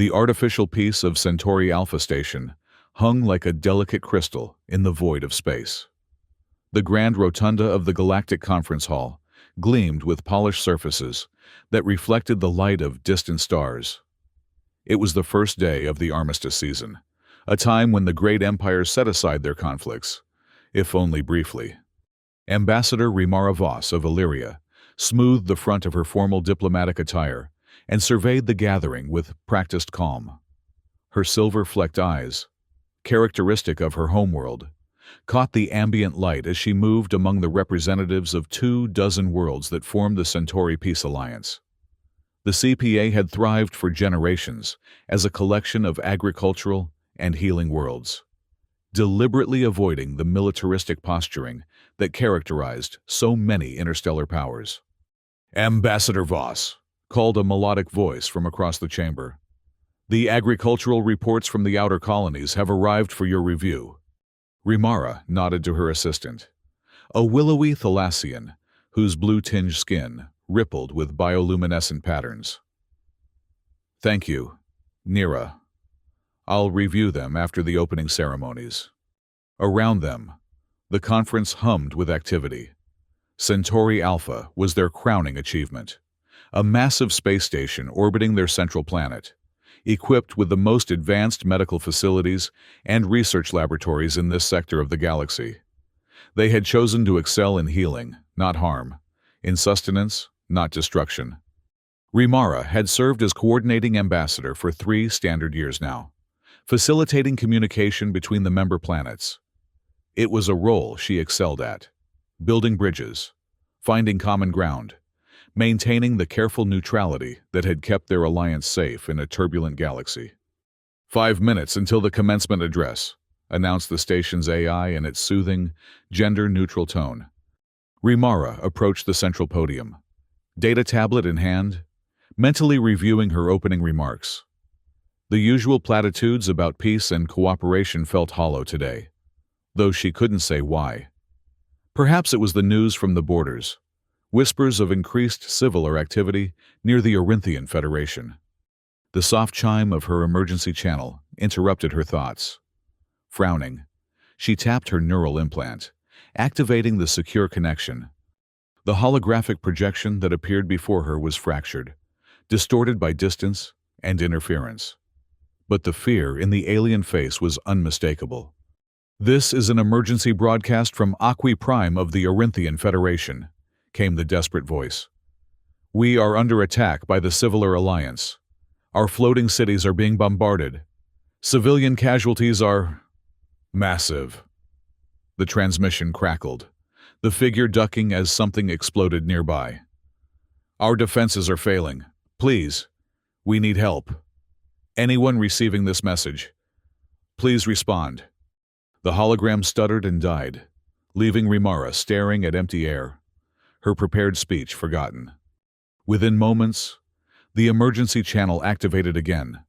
The artificial piece of Centauri Alpha Station hung like a delicate crystal in the void of space. The grand rotunda of the Galactic Conference Hall gleamed with polished surfaces that reflected the light of distant stars. It was the first day of the armistice season, a time when the great empires set aside their conflicts, if only briefly. Ambassador Rimara Voss of Illyria smoothed the front of her formal diplomatic attire and surveyed the gathering with practiced calm. Her silver-flecked eyes, characteristic of her homeworld, caught the ambient light as she moved among the representatives of 24 worlds that formed the Centauri Peace Alliance. The CPA had thrived for generations as a collection of agricultural and healing worlds, deliberately avoiding the militaristic posturing that characterized so many interstellar powers. "Ambassador Voss," called a melodic voice from across the chamber. "The agricultural reports from the outer colonies have arrived for your review." Rimara nodded to her assistant, a willowy Thalassian whose blue-tinged skin rippled with bioluminescent patterns. "Thank you, Nira. I'll review them after the opening ceremonies." Around them, the conference hummed with activity. Centauri Alpha was their crowning achievement, a massive space station orbiting their central planet, equipped with the most advanced medical facilities and research laboratories in this sector of the galaxy. They had chosen to excel in healing, not harm, in sustenance, not destruction. Rimara had served as coordinating ambassador for 3 standard years now, facilitating communication between the member planets. It was a role she excelled at, building bridges, finding common ground, maintaining the careful neutrality that had kept their alliance safe in a turbulent galaxy. 5 minutes until the commencement address, announced the station's AI in its soothing, gender-neutral tone. Rimara approached the central podium, data tablet in hand, mentally reviewing her opening remarks. The usual platitudes about peace and cooperation felt hollow today, though she couldn't say why. Perhaps it was the news from the borders, whispers of increased civil activity near the Orinthian Federation. The soft chime of her emergency channel interrupted her thoughts. Frowning, she tapped her neural implant, activating the secure connection. The holographic projection that appeared before her was fractured, distorted by distance and interference. But the fear in the alien face was unmistakable. "This is an emergency broadcast from Aqui Prime of the Orinthian Federation," came the desperate voice. "We are under attack by the Civilar Alliance. Our floating cities are being bombarded. Civilian casualties are massive." The transmission crackled, the figure ducking as something exploded nearby. "Our defenses are failing. Please, we need help. Anyone receiving this message, please respond." The hologram stuttered and died, leaving Rimara staring at empty air, her prepared speech forgotten. Within moments, the emergency channel activated again,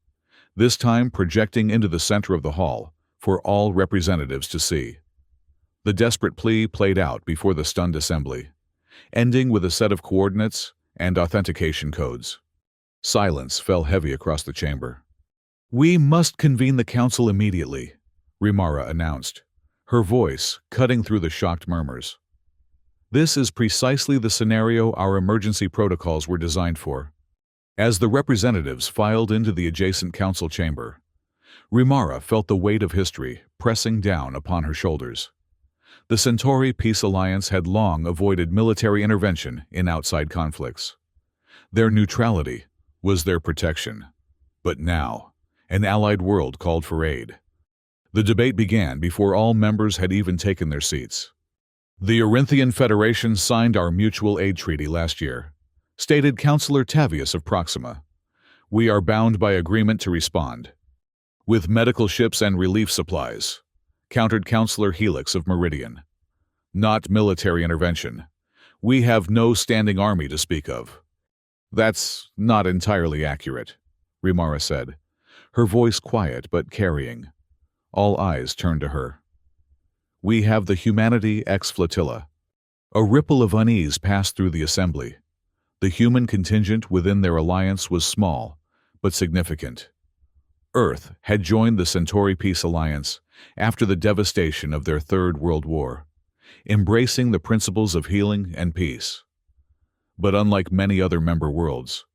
this time projecting into the center of the hall for all representatives to see. The desperate plea played out before the stunned assembly, ending with a set of coordinates and authentication codes. Silence fell heavy across the chamber. "We must convene the council immediately," Rimara announced, her voice cutting through the shocked murmurs. "This is precisely the scenario our emergency protocols were designed for." As the representatives filed into the adjacent council chamber, Rimara felt the weight of history pressing down upon her shoulders. The Centauri Peace Alliance had long avoided military intervention in outside conflicts. Their neutrality was their protection. But now, an allied world called for aid. The debate began before all members had even taken their seats. "The Orinthian Federation signed our mutual aid treaty last year," stated Councillor Tavius of Proxima. "We are bound by agreement to respond with medical ships and relief supplies," countered Councillor Helix of Meridian. "Not military intervention. We have no standing army to speak of." "That's not entirely accurate," Rimara said, her voice quiet but carrying. All eyes turned to her. "We have the Humanity X Flotilla." A ripple of unease passed through the assembly. The human contingent within their alliance was small, but significant. Earth had joined the Centauri Peace Alliance after the devastation of their Third World War, embracing the principles of healing and peace. But unlike many other member worlds,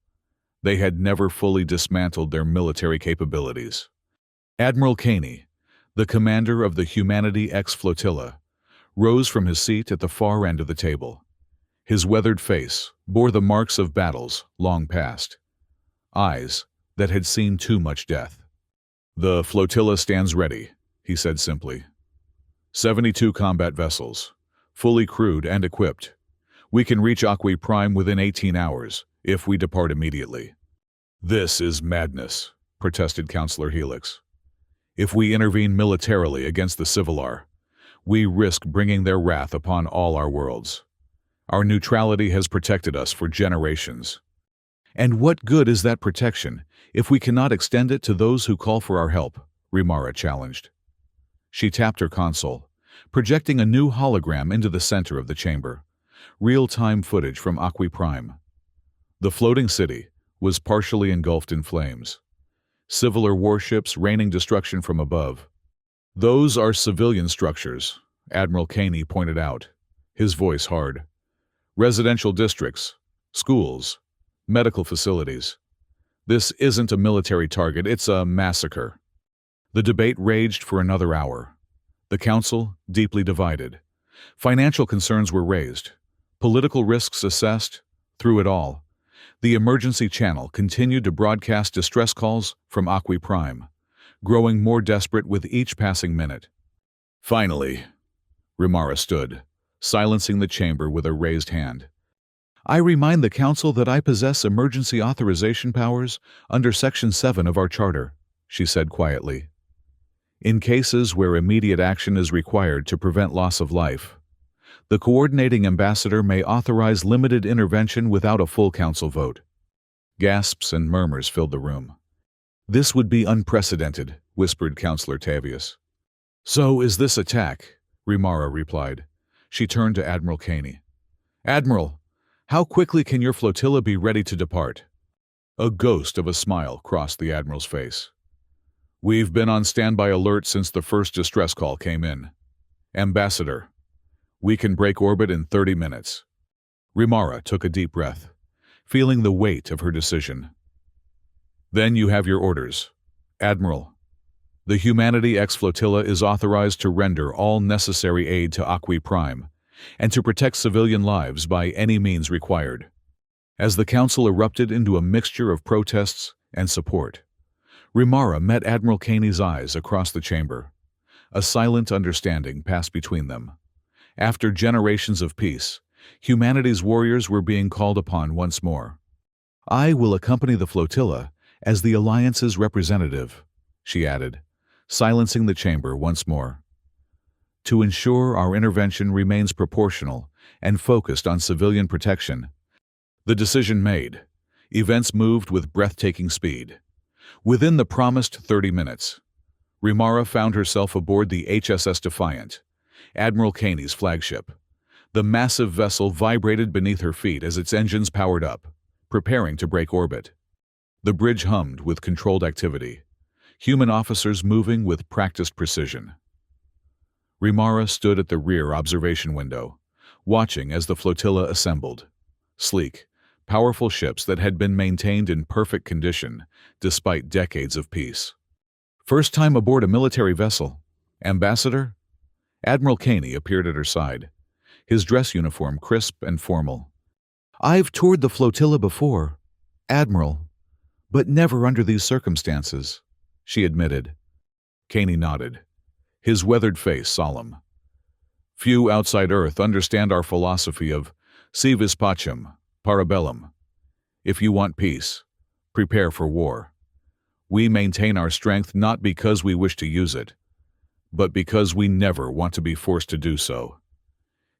they had never fully dismantled their military capabilities. Admiral Caney, the commander of the Humanity X flotilla, rose from his seat at the far end of the table. His weathered face bore the marks of battles long past, eyes that had seen too much death. "The flotilla stands ready," he said simply. 72 combat vessels, fully crewed and equipped. We can reach Aqui Prime within 18 hours, if we depart immediately. "This is madness," protested Counselor Helix. "If we intervene militarily against the Civilar, we risk bringing their wrath upon all our worlds. Our neutrality has protected us for generations. And what good is that protection if we cannot extend it to those who call for our help?" Rimara challenged. She tapped her console, projecting a new hologram into the center of the chamber, real-time footage from Aqui Prime. The floating city was partially engulfed in flames, Civilar warships raining destruction from above. "Those are civilian structures," Admiral Caney pointed out, his voice hard. "Residential districts, schools, medical facilities. This isn't a military target, it's a massacre." The debate raged for another hour. The council, deeply divided. Financial concerns were raised, political risks assessed. Through it all, the emergency channel continued to broadcast distress calls from Aqui Prime, growing more desperate with each passing minute. "Finally," Rimara stood, silencing the chamber with a raised hand. "I remind the Council that I possess emergency authorization powers under Section 7 of our Charter," she said quietly. "In cases where immediate action is required to prevent loss of life, the coordinating ambassador may authorize limited intervention without a full Council vote." Gasps and murmurs filled the room. "This would be unprecedented," whispered Councillor Tavius. "So is this attack," Rimara replied. She turned to Admiral Caney. "Admiral, how quickly can your flotilla be ready to depart?" A ghost of a smile crossed the Admiral's face. "We've been on standby alert since the first distress call came in. Ambassador, we can break orbit in 30 minutes. Rimara took a deep breath, feeling the weight of her decision. "Then you have your orders. Admiral, the Humanity X flotilla is authorized to render all necessary aid to Aqui Prime and to protect civilian lives by any means required." As the council erupted into a mixture of protests and support, Rimara met Admiral Caney's eyes across the chamber. A silent understanding passed between them. After generations of peace, humanity's warriors were being called upon once more. "I will accompany the flotilla as the Alliance's representative," she added, silencing the chamber once more. "To ensure our intervention remains proportional and focused on civilian protection." The decision made, events moved with breathtaking speed. Within the promised 30 minutes, Rimara found herself aboard the HSS Defiant, Admiral Caney's flagship. The massive vessel vibrated beneath her feet as its engines powered up, preparing to break orbit. The bridge hummed with controlled activity, human officers moving with practiced precision. Rimara stood at the rear observation window, watching as the flotilla assembled. Sleek, powerful ships that had been maintained in perfect condition despite decades of peace. "First time aboard a military vessel, Ambassador?" Admiral Caney appeared at her side, his dress uniform crisp and formal. "I've toured the flotilla before, Admiral, but never under these circumstances," she admitted. Caney nodded, his weathered face solemn. "Few outside Earth understand our philosophy of si vis pacem, parabellum. If you want peace, prepare for war. We maintain our strength not because we wish to use it, but because we never want to be forced to do so."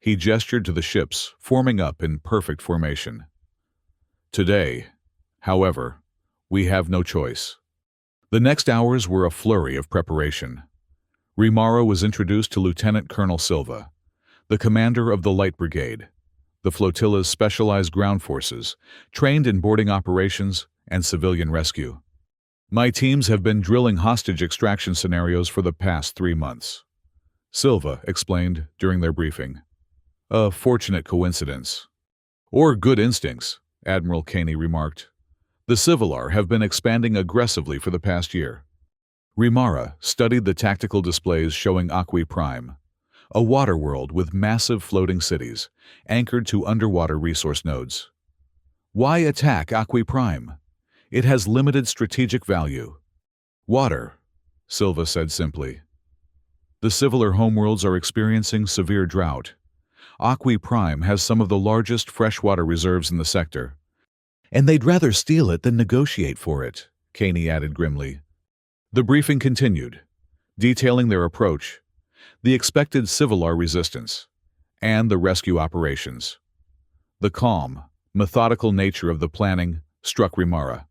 He gestured to the ships forming up in perfect formation. "Today, however, we have no choice." The next hours were a flurry of preparation. Rimara was introduced to Lieutenant Colonel Silva, the commander of the Light Brigade, the flotilla's specialized ground forces, trained in boarding operations and civilian rescue. My teams have been drilling hostage extraction scenarios for the past 3 months, Silva explained during their briefing. A fortunate coincidence. Or good instincts, Admiral Caney remarked. The Civilar have been expanding aggressively for the past year. Rimara studied the tactical displays showing Aqui Prime, a water world with massive floating cities, anchored to underwater resource nodes. Why attack Aqui Prime? It has limited strategic value. Water, Silva said simply. The Civilar homeworlds are experiencing severe drought. Aqui Prime has some of the largest freshwater reserves in the sector. And they'd rather steal it than negotiate for it, Caney added grimly. The briefing continued, detailing their approach, the expected Civilar resistance, and the rescue operations. The calm, methodical nature of the planning struck Rimara.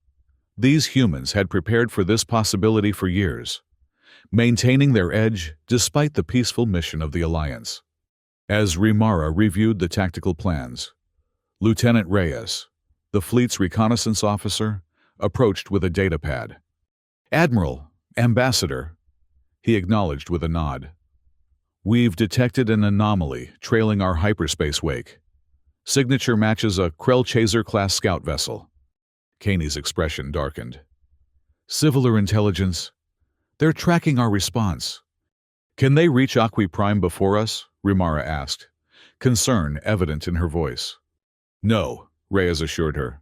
These humans had prepared for this possibility for years, maintaining their edge despite the peaceful mission of the Alliance. As Rimara reviewed the tactical plans, Lieutenant Reyes, the fleet's reconnaissance officer, approached with a datapad. Admiral, Ambassador, he acknowledged with a nod. We've detected an anomaly trailing our hyperspace wake. Signature matches a Krell Chaser-class scout vessel. Caney's expression darkened. Civilar intelligence. They're tracking our response. Can they reach Aqui Prime before us? Rimara asked, concern evident in her voice. No, Reyes assured her.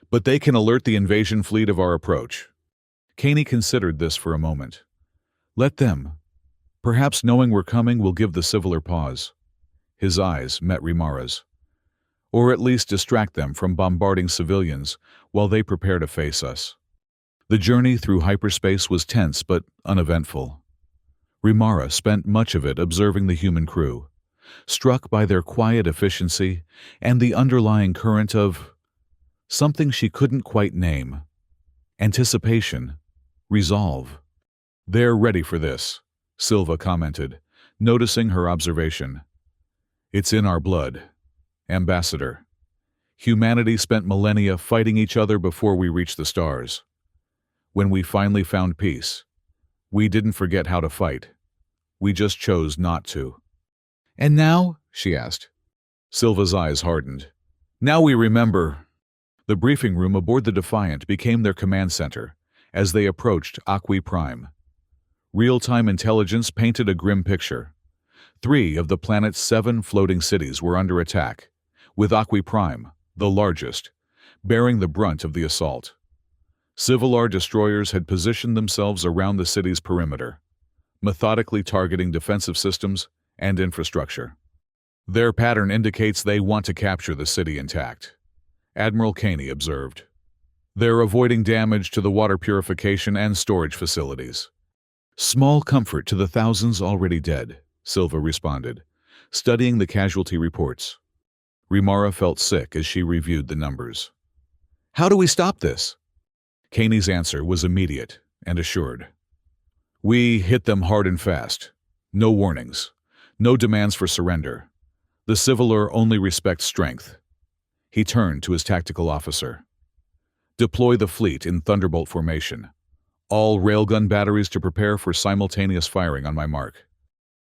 But they can alert the invasion fleet of our approach. Caney considered this for a moment. Let them. Perhaps knowing we're coming will give the Civilar pause. His eyes met Rimara's. Or at least distract them from bombarding civilians while they prepare to face us. The journey through hyperspace was tense but uneventful. Rimara spent much of it observing the human crew, struck by their quiet efficiency and the underlying current of something she couldn't quite name. Anticipation. Resolve. They're ready for this, Silva commented, noticing her observation. It's in our blood. Ambassador. Humanity spent millennia fighting each other before we reached the stars. When we finally found peace, we didn't forget how to fight. We just chose not to. And now? She asked. Silva's eyes hardened. Now we remember. The briefing room aboard the Defiant became their command center as they approached Aqui Prime. Real-time intelligence painted a grim picture. 3 of the planet's 7 floating cities were under attack, with Aqui Prime, the largest, bearing the brunt of the assault. Civilar destroyers had positioned themselves around the city's perimeter, methodically targeting defensive systems and infrastructure. Their pattern indicates they want to capture the city intact, Admiral Caney observed. They're avoiding damage to the water purification and storage facilities. Small comfort to the thousands already dead, Silva responded, studying the casualty reports. Rimara felt sick as she reviewed the numbers. How do we stop this? Caney's answer was immediate and assured. We hit them hard and fast. No warnings. No demands for surrender. The Civilar only respect strength. He turned to his tactical officer. Deploy the fleet in Thunderbolt formation. All railgun batteries to prepare for simultaneous firing on my mark.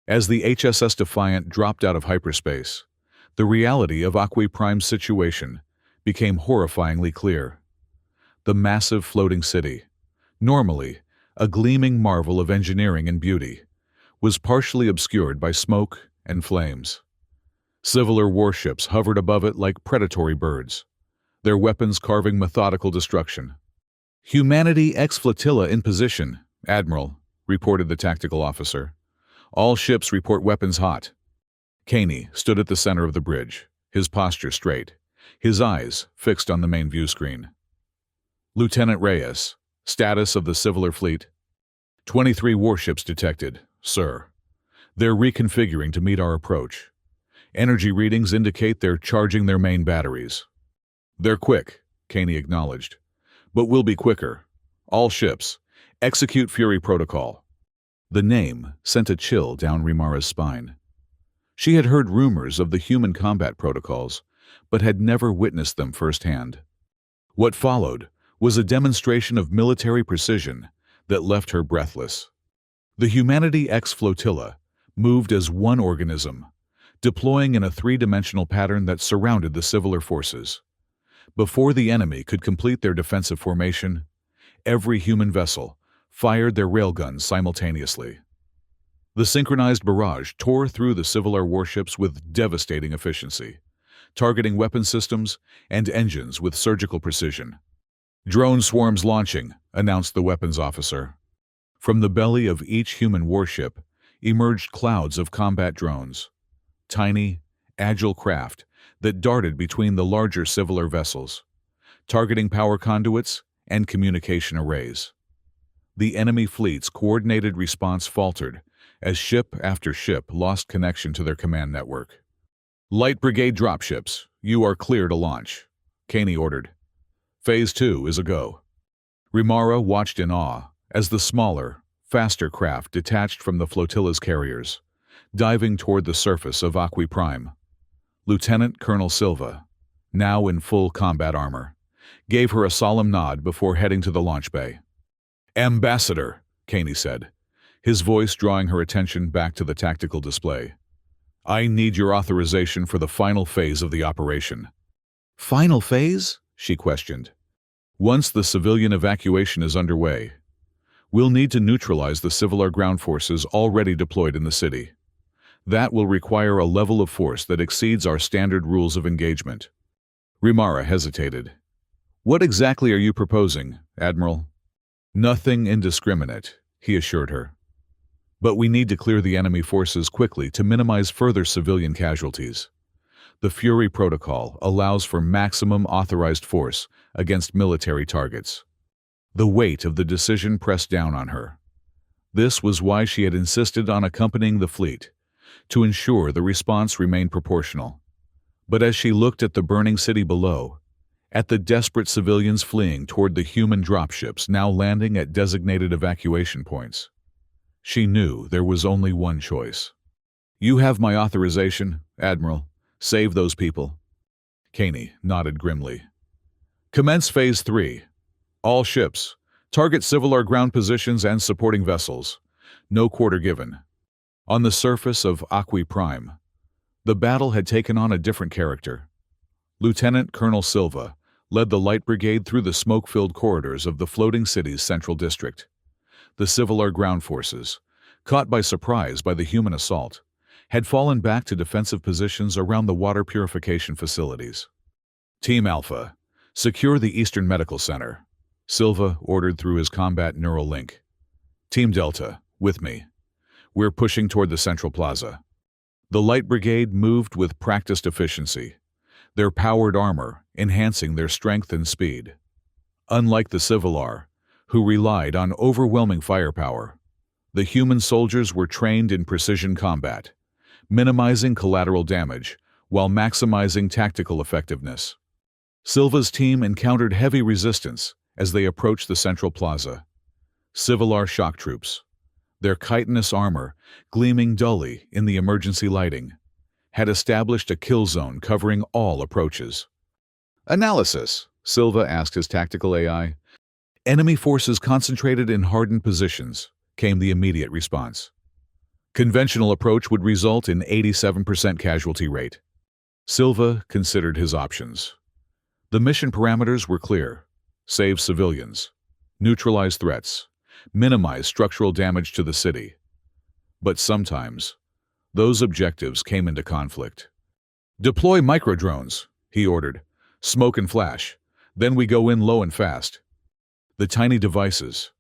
As the HSS Defiant dropped out of hyperspace, the reality of Aqui Prime's situation became horrifyingly clear. The massive floating city, normally a gleaming marvel of engineering and beauty, was partially obscured by smoke and flames. Civilar warships hovered above it like predatory birds, their weapons carving methodical destruction. Humanity X flotilla in position, Admiral, reported the tactical officer. All ships report weapons hot. Caney stood at the center of the bridge, his posture straight, his eyes fixed on the main view screen. Lieutenant Reyes, status of the Civilar fleet? 23 warships detected, sir. They're reconfiguring to meet our approach. Energy readings indicate they're charging their main batteries. They're quick, Caney acknowledged. But we'll be quicker. All ships, execute Fury Protocol. The name sent a chill down Rimara's spine. She had heard rumors of the human combat protocols, but had never witnessed them firsthand. What followed was a demonstration of military precision that left her breathless. The Humanity X flotilla moved as one organism, deploying in a three-dimensional pattern that surrounded the Civilar forces. Before the enemy could complete their defensive formation, every human vessel fired their railguns simultaneously. The synchronized barrage tore through the Civilar warships with devastating efficiency, targeting weapon systems and engines with surgical precision. "Drone swarms launching," announced the weapons officer. From the belly of each human warship emerged clouds of combat drones, tiny, agile craft that darted between the larger Civilar vessels, targeting power conduits and communication arrays. The enemy fleet's coordinated response faltered as ship after ship lost connection to their command network. "Light Brigade dropships, you are clear to launch," Caney ordered. "Phase 2 is a go." Rimara watched in awe as the smaller, faster craft detached from the flotilla's carriers, diving toward the surface of Aqui Prime. Lieutenant Colonel Silva, now in full combat armor, gave her a solemn nod before heading to the launch bay. "Ambassador," Caney said, his voice drawing her attention back to the tactical display. "I need your authorization for the final phase of the operation." "Final phase?" she questioned. "Once the civilian evacuation is underway, we'll need to neutralize the Civilar ground forces already deployed in the city. That will require a level of force that exceeds our standard rules of engagement." Rimara hesitated. "What exactly are you proposing, Admiral?" "Nothing indiscriminate," he assured her. "But we need to clear the enemy forces quickly to minimize further civilian casualties. The Fury Protocol allows for maximum authorized force against military targets." The weight of the decision pressed down on her. This was why she had insisted on accompanying the fleet, to ensure the response remained proportional. But as she looked at the burning city below, at the desperate civilians fleeing toward the human dropships now landing at designated evacuation points, she knew there was only one choice. "You have my authorization, Admiral. Save those people." Caney nodded grimly. "Commence Phase 3. All ships. Target Civilar ground positions and supporting vessels. No quarter given." On the surface of Aqui Prime, the battle had taken on a different character. Lieutenant Colonel Silva led the Light Brigade through the smoke-filled corridors of the floating city's central district. The Civilar ground forces, caught by surprise by the human assault, had fallen back to defensive positions around the water purification facilities. "Team Alpha, secure the Eastern Medical Center," Silva ordered through his combat neural link. "Team Delta, with me. We're pushing toward the Central Plaza." The Light Brigade moved with practiced efficiency, their powered armor enhancing their strength and speed. Unlike the Civilar, who relied on overwhelming firepower, the human soldiers were trained in precision combat, minimizing collateral damage while maximizing tactical effectiveness. Silva's team encountered heavy resistance as they approached the Central Plaza. Civilar shock troops, their chitinous armor gleaming dully in the emergency lighting, had established a kill zone covering all approaches. "Analysis," Silva asked his tactical AI. "Enemy forces concentrated in hardened positions," came the immediate response. "Conventional approach would result in 87% casualty rate." Silva considered his options. The mission parameters were clear: save civilians, neutralize threats, minimize structural damage to the city. But sometimes, those objectives came into conflict. "Deploy microdrones," he ordered. "Smoke and flash. Then we go in low and fast." The tiny devices,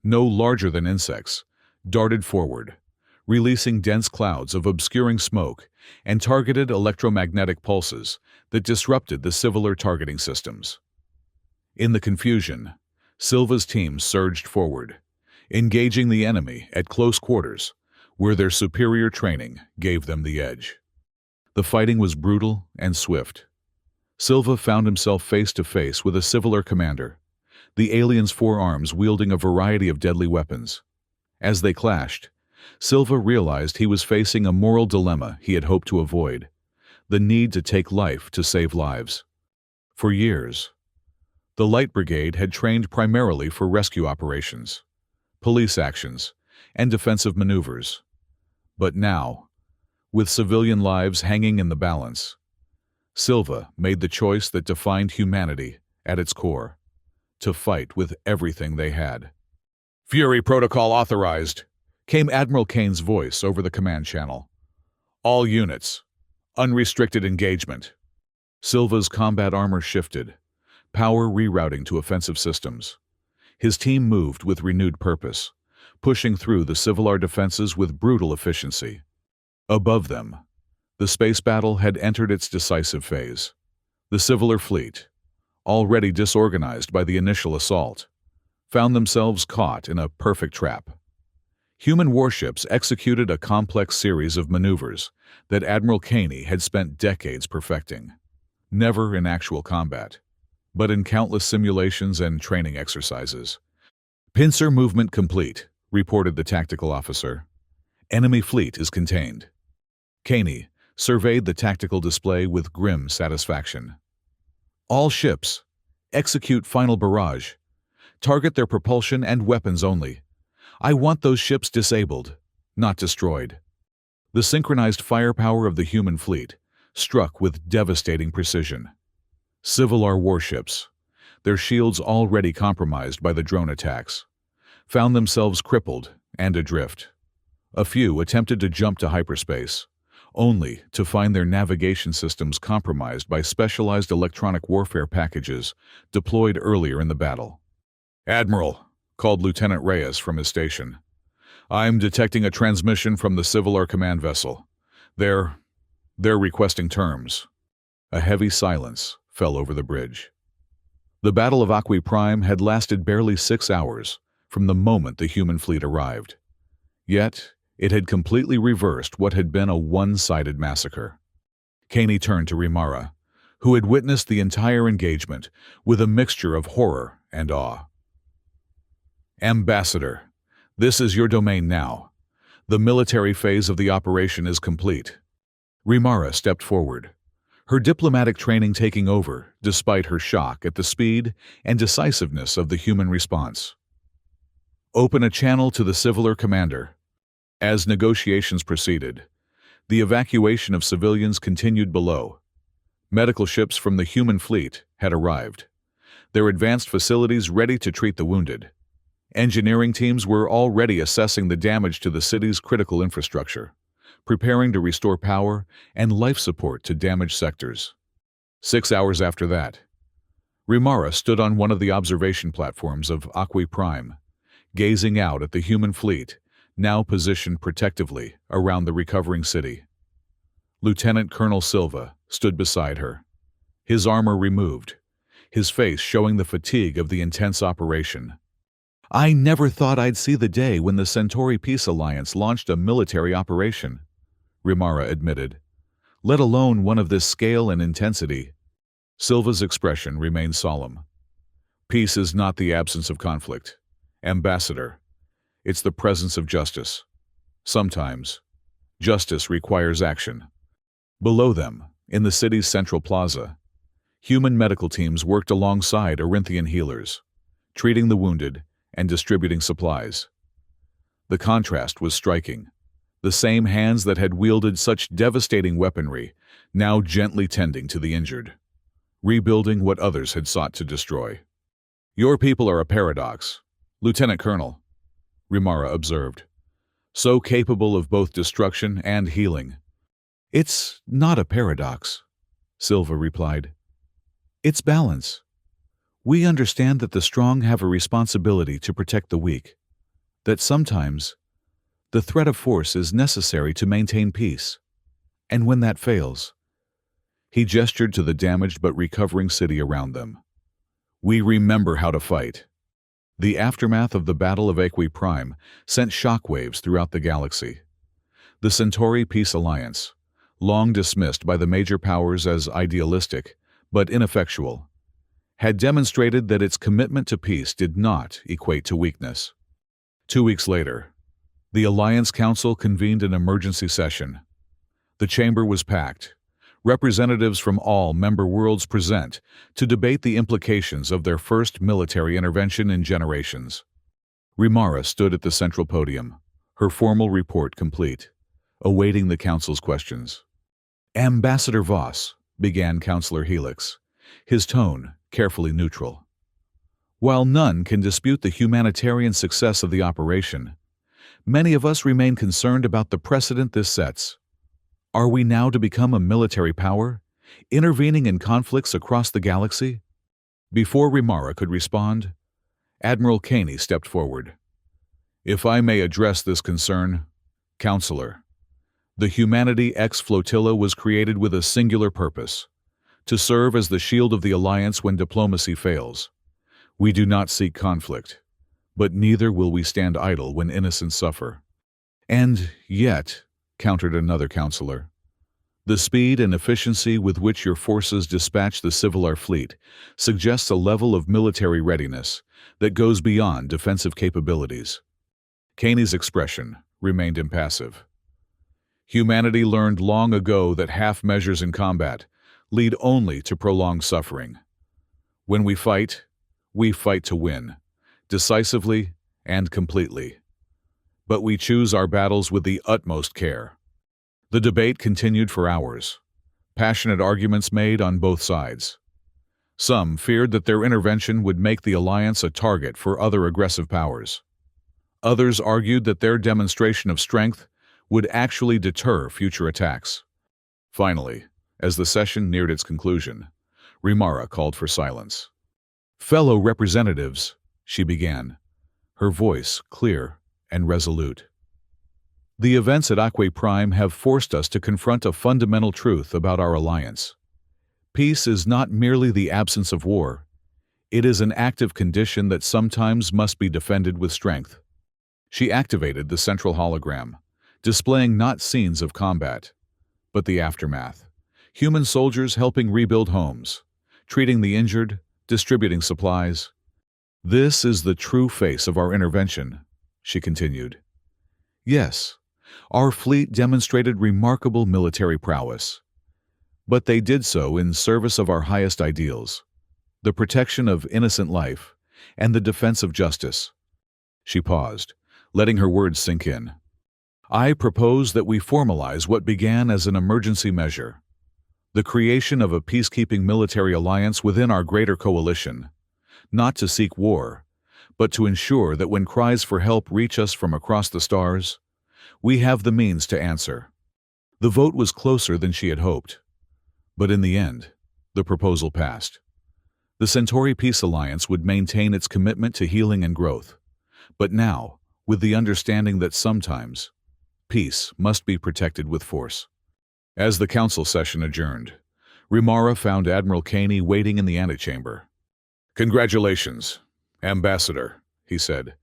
no larger than insects, darted forward, releasing dense clouds of obscuring smoke and targeted electromagnetic pulses that disrupted the Civilar targeting systems. In the confusion, Silva's team surged forward, engaging the enemy at close quarters, where their superior training gave them the edge. The fighting was brutal and swift. Silva found himself face to face with a Civilar commander, the alien's forearms wielding a variety of deadly weapons. As they clashed, Silva realized he was facing a moral dilemma he had hoped to avoid: the need to take life to save lives. For years, The Light Brigade had trained primarily for rescue operations, police actions, and defensive maneuvers. But now, with civilian lives hanging in the balance, Silva made the choice that defined humanity at its core: to fight with everything they had. "Fury Protocol authorized," came Admiral Kane's voice over the command channel. "All units, unrestricted engagement." Silva's combat armor shifted, power rerouting to offensive systems. His team moved with renewed purpose, pushing through the Civilar defenses with brutal efficiency. Above them, the space battle had entered its decisive phase. The Civilar fleet, already disorganized by the initial assault, found themselves caught in a perfect trap. Human warships executed a complex series of maneuvers that Admiral Kane had spent decades perfecting, never in actual combat, but in countless simulations and training exercises. "Pincer movement complete," reported the tactical officer. "Enemy fleet is contained." Kane surveyed the tactical display with grim satisfaction. "All ships, execute final barrage. Target their propulsion and weapons only. I want those ships disabled, not destroyed." The synchronized firepower of the human fleet struck with devastating precision. Civilar warships, their shields already compromised by the drone attacks, found themselves crippled and adrift. A few attempted to jump to hyperspace, only to find their navigation systems compromised by specialized electronic warfare packages deployed earlier in the battle. "Admiral," called Lieutenant Reyes from his station, "I'm detecting a transmission from the Civilar command vessel. They're requesting terms." A heavy silence fell over the bridge. The Battle of Aqui Prime had lasted barely 6 hours from the moment the human fleet arrived. Yet, it had completely reversed what had been a one-sided massacre. Kane turned to Rimara, who had witnessed the entire engagement with a mixture of horror and awe. "Ambassador, this is your domain now. The military phase of the operation is complete." Rimara stepped forward, her diplomatic training taking over despite her shock at the speed and decisiveness of the human response. "Open a channel to the Civilar commander." As negotiations proceeded, the evacuation of civilians continued below. Medical ships from the human fleet had arrived, their advanced facilities ready to treat the wounded. Engineering teams were already assessing the damage to the city's critical infrastructure, preparing to restore power and life support to damaged sectors. 6 hours after that, Rimara stood on one of the observation platforms of Aqui Prime, gazing out at the human fleet, now positioned protectively around the recovering city. Lieutenant Colonel Silva stood beside her, his armor removed, his face showing the fatigue of the intense operation. "I never thought I'd see the day when the Centauri Peace Alliance launched a military operation," Rimara admitted, "let alone one of this scale and intensity." Silva's expression remained solemn. "Peace is not the absence of conflict, Ambassador. It's the presence of justice. Sometimes, justice requires action." Below them, in the city's central plaza, human medical teams worked alongside Arinthian healers, treating the wounded and distributing supplies. The contrast was striking. The same hands that had wielded such devastating weaponry now gently tending to the injured, rebuilding what others had sought to destroy. "Your people are a paradox, Lieutenant Colonel," Rimara observed, "so capable of both destruction and healing." "It's not a paradox," Silva replied. "It's balance. We understand that the strong have a responsibility to protect the weak, that sometimes the threat of force is necessary to maintain peace, and when that fails—" He gestured to the damaged but recovering city around them. "We remember how to fight." The aftermath of the Battle of Aqui Prime sent shockwaves throughout the galaxy. The Centauri Peace Alliance, long dismissed by the major powers as idealistic but ineffectual, had demonstrated that its commitment to peace did not equate to weakness. 2 weeks later, the Alliance Council convened an emergency session. The chamber was packed, Representatives from all member worlds present to debate the implications of their first military intervention in generations. Rimara stood at the central podium, her formal report complete, awaiting the Council's questions. "Ambassador Voss," began Councillor Helix, his tone carefully neutral. "While none can dispute the humanitarian success of the operation, many of us remain concerned about the precedent this sets. Are we now to become a military power, intervening in conflicts across the galaxy?" Before Rimara could respond, Admiral Caney stepped forward. "If I may address this concern, Counselor, the Humanity X flotilla was created with a singular purpose: to serve as the shield of the Alliance when diplomacy fails. We do not seek conflict, but neither will we stand idle when innocents suffer." "And yet," countered another counselor, "the speed and efficiency with which your forces dispatch the Civilar fleet suggests a level of military readiness that goes beyond defensive capabilities." Caney's expression remained impassive. "Humanity learned long ago that half measures in combat lead only to prolonged suffering. When we fight to win, decisively and completely. But we choose our battles with the utmost care." The debate continued for hours, passionate arguments made on both sides. Some feared that their intervention would make the Alliance a target for other aggressive powers. Others argued that their demonstration of strength would actually deter future attacks. Finally, as the session neared its conclusion, Rimara called for silence. "Fellow representatives," she began, her voice clear and resolute. "The events at Aquae Prime have forced us to confront a fundamental truth about our alliance. Peace is not merely the absence of war. It is an active condition that sometimes must be defended with strength." She activated the central hologram, displaying not scenes of combat, but the aftermath. Human soldiers helping rebuild homes, treating the injured, distributing supplies. "This is the true face of our intervention," she continued. "Yes, our fleet demonstrated remarkable military prowess, but they did so in service of our highest ideals, the protection of innocent life and the defense of justice." She paused, letting her words sink in. "I propose that we formalize what began as an emergency measure, the creation of a peacekeeping military alliance within our greater coalition, not to seek war, but to ensure that when cries for help reach us from across the stars, we have the means to answer." The vote was closer than she had hoped, but in the end, the proposal passed. The Centauri Peace Alliance would maintain its commitment to healing and growth, but now, with the understanding that sometimes, peace must be protected with force. As the council session adjourned, Rimara found Admiral Caney waiting in the antechamber. "Congratulations, Ambassador," he said,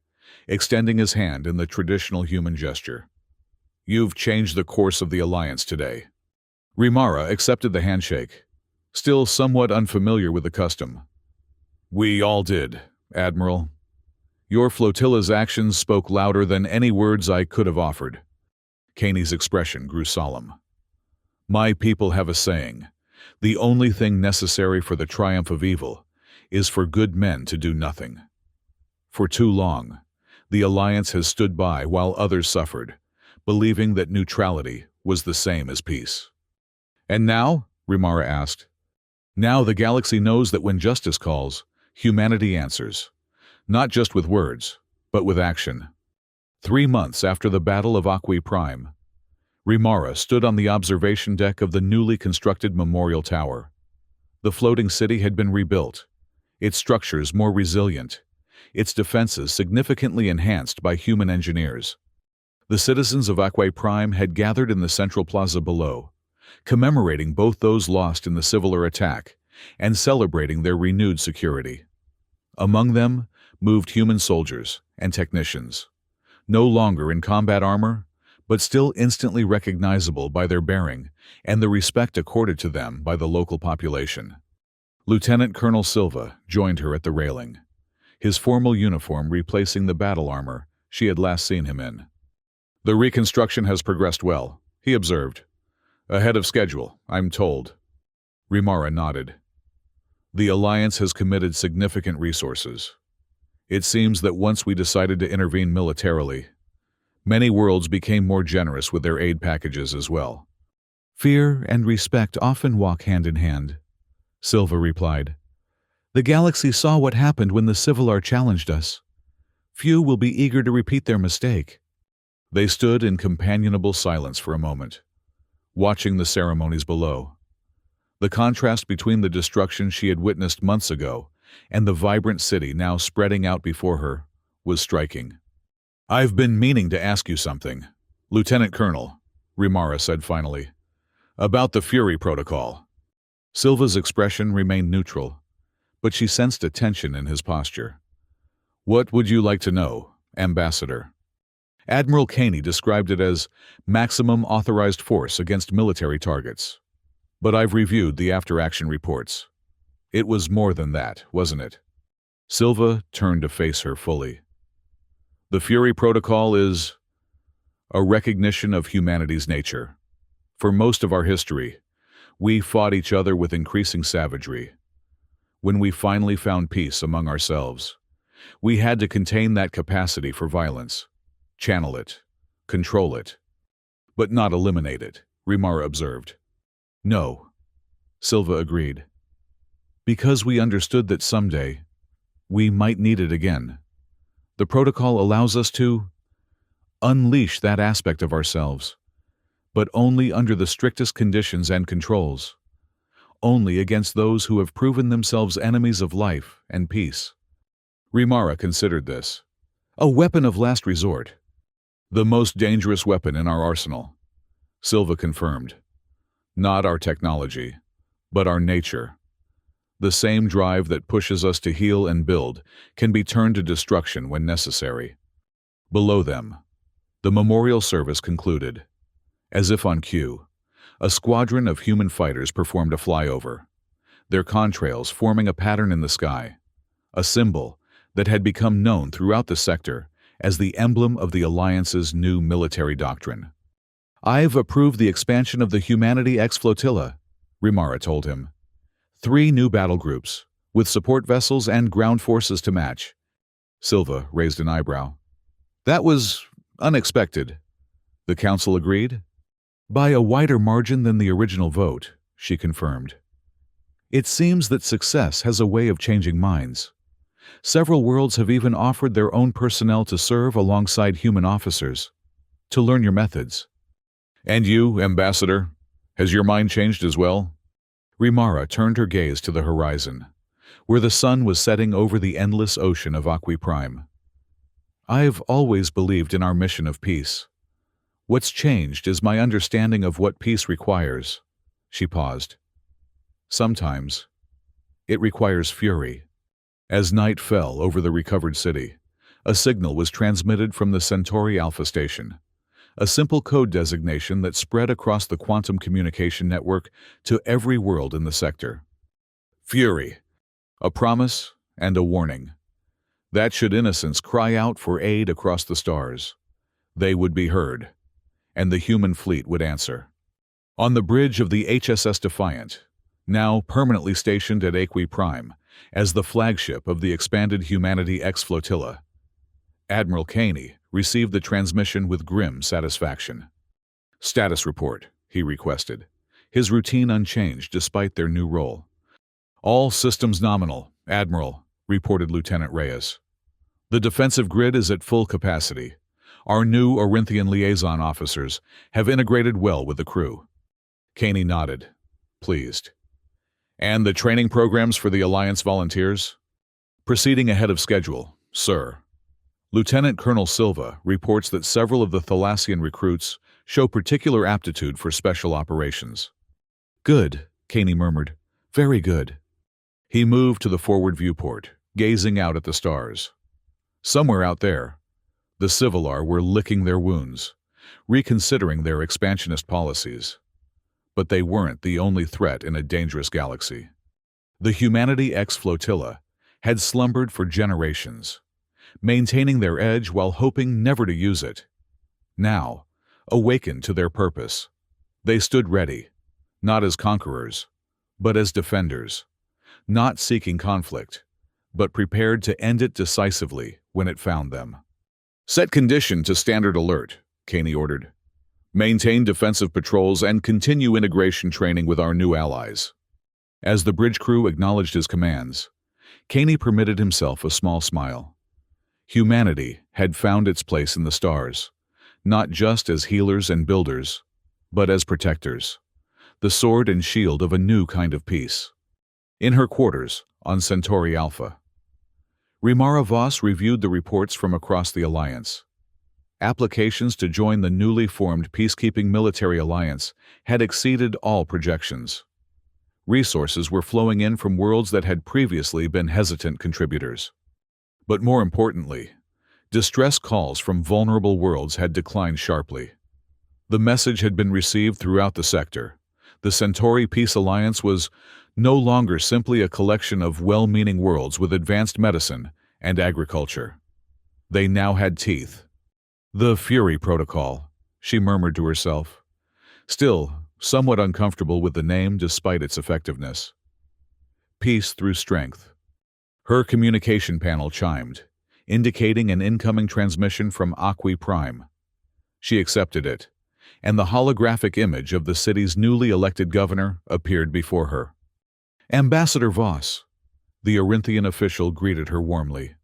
extending his hand in the traditional human gesture. "You've changed the course of the Alliance today." Rimara accepted the handshake, still somewhat unfamiliar with the custom. "We all did, Admiral. Your flotilla's actions spoke louder than any words I could have offered." Caney's expression grew solemn. "My people have a saying: the only thing necessary for the triumph of evil is for good men to do nothing. For too long, the Alliance has stood by while others suffered, believing that neutrality was the same as peace." "And now?" Rimara asked. "Now the galaxy knows that when justice calls, humanity answers, not just with words, but with action." 3 months after the Battle of Aquae Prime, Rimara stood on the observation deck of the newly constructed Memorial Tower. The floating city had been rebuilt, its structures more resilient, its defenses significantly enhanced by human engineers. The citizens of Aquae Prime had gathered in the central plaza below, commemorating both those lost in the Civilar attack and celebrating their renewed security. Among them moved human soldiers and technicians, no longer in combat armor, but still instantly recognizable by their bearing and the respect accorded to them by the local population. Lieutenant Colonel Silva joined her at the railing, his formal uniform replacing the battle armor she had last seen him in. "The reconstruction has progressed well," he observed. Ahead of schedule, I'm told. Rimara nodded. The Alliance has committed significant resources. It seems that once we decided to intervene militarily, many worlds became more generous with their aid packages as well. Fear and respect often walk hand in hand, Silva replied. The galaxy saw what happened when the Civilar challenged us. Few will be eager to repeat their mistake. They stood in companionable silence for a moment, watching the ceremonies below. The contrast between the destruction she had witnessed months ago and the vibrant city now spreading out before her was striking. I've been meaning to ask you something, Lieutenant Colonel, Rimara said finally, about the Fury Protocol. Silva's expression remained neutral, but she sensed a tension in his posture. What would you like to know, Ambassador? Admiral Caney described it as maximum authorized force against military targets. But I've reviewed the after-action reports. It was more than that, wasn't it? Silva turned to face her fully. The Fury Protocol is a recognition of humanity's nature. For most of our history, we fought each other with increasing savagery. When we finally found peace among ourselves, we had to contain that capacity for violence, channel it, control it, but not eliminate it, Rimara observed. No, Silva agreed. Because we understood that someday, we might need it again. The protocol allows us to unleash that aspect of ourselves, but only under the strictest conditions and controls, only against those who have proven themselves enemies of life and peace. Rimara considered this a weapon of last resort, the most dangerous weapon in our arsenal, Silva confirmed. Not our technology, but our nature. The same drive that pushes us to heal and build can be turned to destruction when necessary. Below them, the memorial service concluded. As if on cue, a squadron of human fighters performed a flyover, their contrails forming a pattern in the sky, a symbol that had become known throughout the sector as the emblem of the Alliance's new military doctrine. I've approved the expansion of the Humanity X Flotilla, Rimara told him. 3 new battle groups, with support vessels and ground forces to match. Silva raised an eyebrow. That was unexpected. The Council agreed. By a wider margin than the original vote, she confirmed. It seems that success has a way of changing minds. Several worlds have even offered their own personnel to serve alongside human officers, to learn your methods. And you, Ambassador, has your mind changed as well? Rimara turned her gaze to the horizon, where the sun was setting over the endless ocean of Aqui Prime. I've always believed in our mission of peace. What's changed is my understanding of what peace requires. She paused. Sometimes, it requires fury. As night fell over the recovered city, a signal was transmitted from the Centauri Alpha Station, a simple code designation that spread across the quantum communication network to every world in the sector. Fury, a promise and a warning. That should innocents cry out for aid across the stars, they would be heard, and the human fleet would answer. On the bridge of the HSS Defiant, now permanently stationed at Aqui Prime as the flagship of the expanded Humanity X Flotilla, Admiral Caney received the transmission with grim satisfaction. Status report, he requested, his routine unchanged despite their new role. All systems nominal, Admiral, reported Lieutenant Reyes. The defensive grid is at full capacity. Our new Orinthian liaison officers have integrated well with the crew. Caney nodded, pleased. And the training programs for the Alliance volunteers? Proceeding ahead of schedule, sir. Lieutenant Colonel Silva reports that several of the Thalassian recruits show particular aptitude for special operations. Good, Caney murmured. Very good. He moved to the forward viewport, gazing out at the stars. Somewhere out there, the Civilar were licking their wounds, reconsidering their expansionist policies. But they weren't the only threat in a dangerous galaxy. The Humanity X Flotilla had slumbered for generations, maintaining their edge while hoping never to use it. Now, awakened to their purpose, They stood ready, not as conquerors, but as defenders, not seeking conflict, but prepared to end it decisively when it found them. Set condition to standard alert, Caney ordered. Maintain defensive patrols and continue integration training with our new allies. As the bridge crew acknowledged his commands, Caney permitted himself a small smile. Humanity had found its place in the stars, not just as healers and builders, but as protectors, the sword and shield of a new kind of peace. In her quarters, on Centauri Alpha, Rimara Voss reviewed the reports from across the Alliance. Applications to join the newly formed peacekeeping military alliance had exceeded all projections. Resources were flowing in from worlds that had previously been hesitant contributors. But more importantly, distress calls from vulnerable worlds had declined sharply. The message had been received throughout the sector. The Centauri Peace Alliance was no longer simply a collection of well-meaning worlds with advanced medicine and agriculture. They now had teeth. The Fury Protocol, she murmured to herself, still somewhat uncomfortable with the name despite its effectiveness. Peace through strength. Her communication panel chimed, indicating an incoming transmission from Aqui Prime. She accepted it, and the holographic image of the city's newly elected governor appeared before her. Ambassador Voss, the Arinthian official greeted her warmly.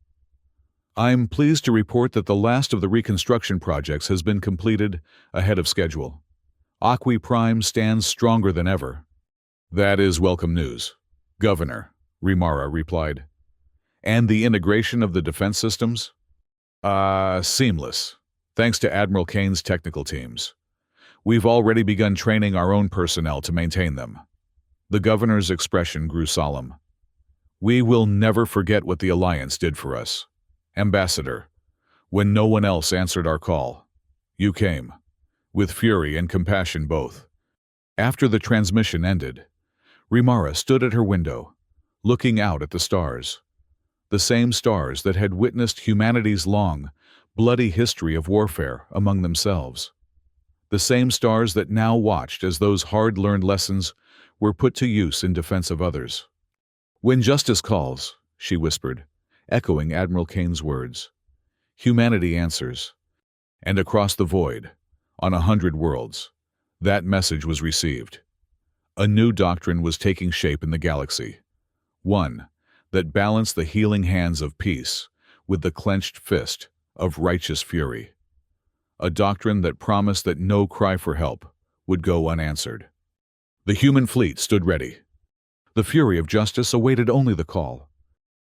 I'm pleased to report that the last of the reconstruction projects has been completed ahead of schedule. Aqui Prime stands stronger than ever. That is welcome news, Governor, Rimara replied. And the integration of the defense systems? Seamless, thanks to Admiral Kane's technical teams. We've already begun training our own personnel to maintain them. The governor's expression grew solemn. We will never forget what the Alliance did for us. Ambassador, when no one else answered our call, you came, with fury and compassion both. After the transmission ended, Rimara stood at her window, looking out at the stars. The same stars that had witnessed humanity's long, bloody history of warfare among themselves. The same stars that now watched as those hard-learned lessons were put to use in defense of others. When justice calls, she whispered, echoing Admiral Kane's words, humanity answers. And across the void, on 100 worlds, that message was received. A new doctrine was taking shape in the galaxy. One that balanced the healing hands of peace with the clenched fist of righteous fury. A doctrine that promised that no cry for help would go unanswered. The human fleet stood ready. The fury of justice awaited only the call.